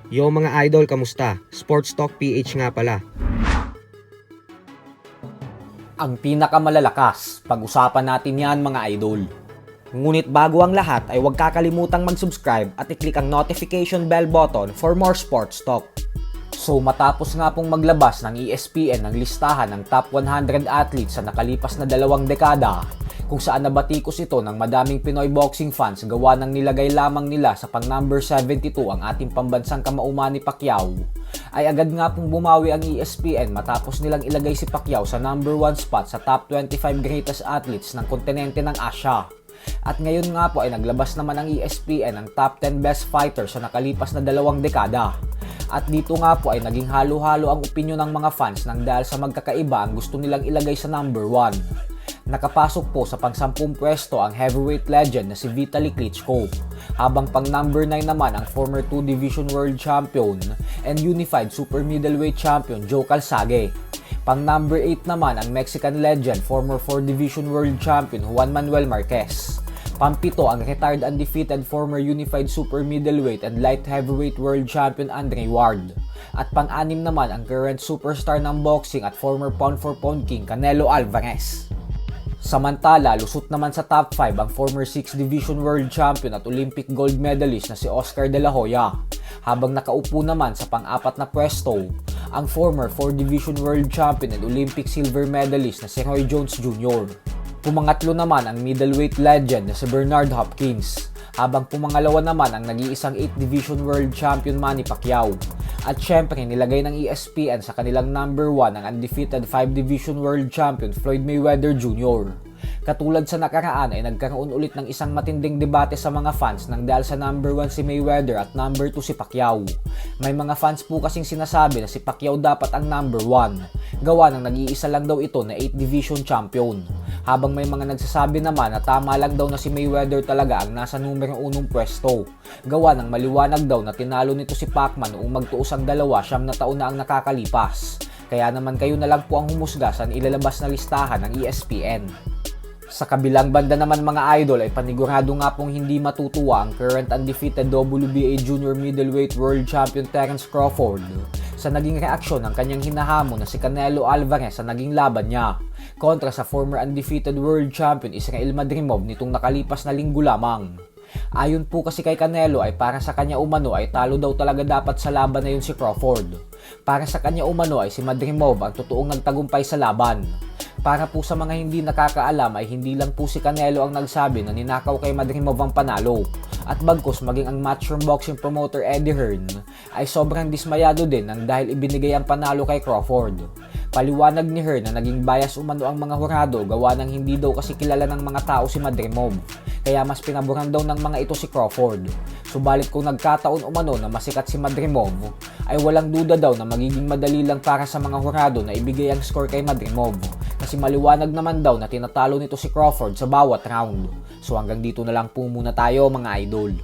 Yo mga idol, kamusta? Sports Talk PH nga pala. Ang pinakamalalakas, pag-usapan natin yan mga idol. Ngunit bago ang lahat ay huwag kakalimutang mag-subscribe at i-click ang notification bell button for more sports talk. So matapos nga pong maglabas ng ESPN ng listahan ng top 100 athletes sa nakalipas na 2 dekada, kung saan nabatikos ito ng madaming Pinoy boxing fans gawa ng nilagay lamang nila sa pang number 72 ang ating pambansang kamao Manny Pacquiao, ay agad nga pong bumawi ang ESPN matapos nilang ilagay si Pacquiao sa number 1 spot sa top 25 greatest athletes ng kontinente ng Asia. At ngayon nga po ay naglabas naman ang ESPN ng top 10 best fighters sa nakalipas na 2 dekada. At dito nga po ay naging halo-halo ang opinyon ng mga fans nang dahil sa magkakaiba ang gusto nilang ilagay sa number 1. Nakapasok po sa pang-10 pwesto ang heavyweight legend na si Vitaly Klitschko, habang pang number 9 naman ang former 2 Division World Champion and Unified Super Middleweight Champion Joe Calzaghe. Pang number 8 naman ang Mexican legend, former 4 Division World Champion Juan Manuel Marquez. Pang-7 ang retired undefeated former Unified Super Middleweight and Light Heavyweight World Champion Andre Ward. At pang-6 naman ang current superstar ng boxing at former pound-for-pound king Canelo Alvarez. Samantala, lusot naman sa top 5 ang former 6 Division World Champion at Olympic gold medalist na si Oscar De La Hoya, habang nakaupo naman sa pang-4 na pwesto ang former 4 Division World Champion and Olympic silver medalist na si Roy Jones Jr. Pumangatlo naman ang middleweight legend na si Bernard Hopkins, habang pumangalawa naman ang nag-iisang 8 Division World Champion Manny Pacquiao. At syempre nilagay ng ESPN sa kanilang number 1 ang undefeated 5 Division World Champion Floyd Mayweather Jr. Katulad sa nakaraan ay nagkaroon ulit ng isang matinding debate sa mga fans nang dahil sa number 1 si Mayweather at number 2 si Pacquiao. May mga fans po kasing sinasabi na si Pacquiao dapat ang number 1, gawa ng nag-iisa lang daw ito na 8 Division Champion. Habang may mga nagsasabi naman na tama lang daw na si Mayweather talaga ang nasa numero 1 pwesto, gawa ng maliwanag daw na tinalo nito si Pacman noong magtuos ang 2 taon na ang nakakalipas. Kaya naman kayo na lang po ang humusga sa ilalabas na listahan ng ESPN. Sa kabilang banda naman mga idol ay panigurado nga pong hindi matutuwa ang current undefeated WBA Junior Middleweight World Champion Terence Crawford sa naging reaksyon ng kanyang hinahamon na si Canelo Alvarez sa naging laban niya kontra sa former undefeated World Champion Israel Madrimov nitong nakalipas na linggo lamang. Ayon po kasi kay Canelo ay para sa kanya umano ay talo daw talaga dapat sa laban na yun si Crawford. Para sa kanya umano ay si Madrimov ang totoong nagtagumpay sa laban. Para po sa mga hindi nakakaalam ay hindi lang po si Canelo ang nagsabi na ninakaw kay Madrimov ang panalo. At bagkus maging ang Matchroom Boxing promoter Eddie Hearn ay sobrang dismayado din nang dahil ibinigay ang panalo kay Crawford. Paliwanag ni Hearn na naging bias umano ang mga hurado gawa ng hindi daw kasi kilala ng mga tao si Madrimov. Kaya mas pinaboran daw ng mga ito si Crawford. Subalit kung nagkataon umano na masikat si Madrimov, ay walang duda daw na magiging madali lang para sa mga hurado na ibigay ang score kay Madrimov. Kasi maliwanag naman daw na tinatalo nito si Crawford sa bawat round. So hanggang dito na lang po muna tayo mga idol.